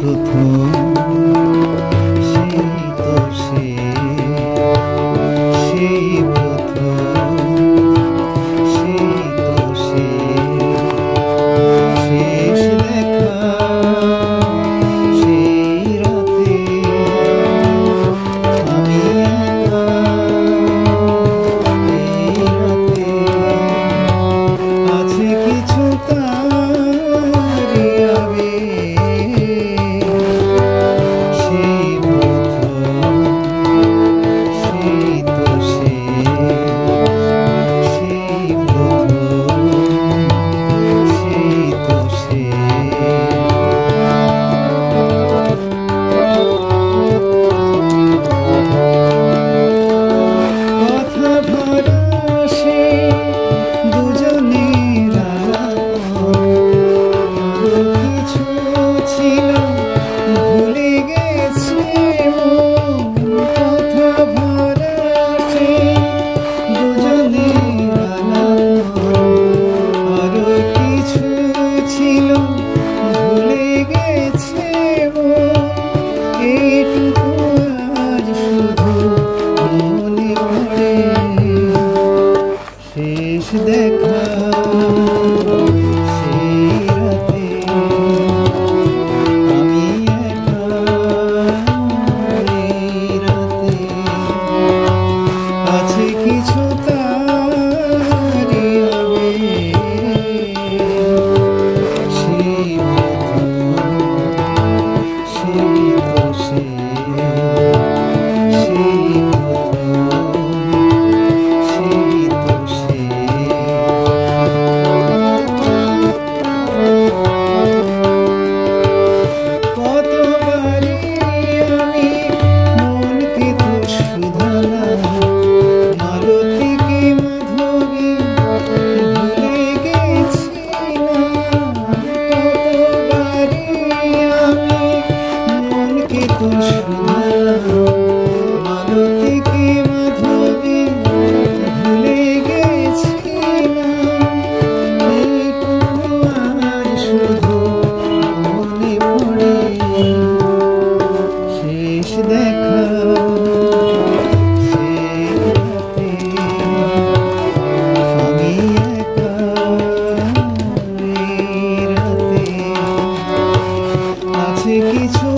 প্রথম সেই তো সেই প্রথম সেই তো শেষ দেখা সেই রাতে আমি একা এই রাতে আছে কিছু তারি আবেগ সেই প্রথম সেই তো সেই প্রথম সেই তো কথা ভরা সে দুজনের কিছু ছিল ভুলে গেছে কথা ভরা সে দুজনের আরো কিছু ছিল ভুলে গেছে এইটুকু আজ শুধু মনে পড়ে শেষ দেখা সেই রাতে আমি একা এই রাতে আছে কিছু তারি আবেগ সেই প্রথম সেই তো সেই প্রথম সেই তো কতবারই আমি মনকে তো শুধালাম মালতীকে মাধবী ভুলে গেছি না কতবারই আমি মনকে তো শুধালাম মালতীকে মাধবী ভুলে গেছি না এইটুকু আর শুধু মনে পড়ে শেষ দেখা সেই রাতে আমি একা এই রাতে আছে কিছু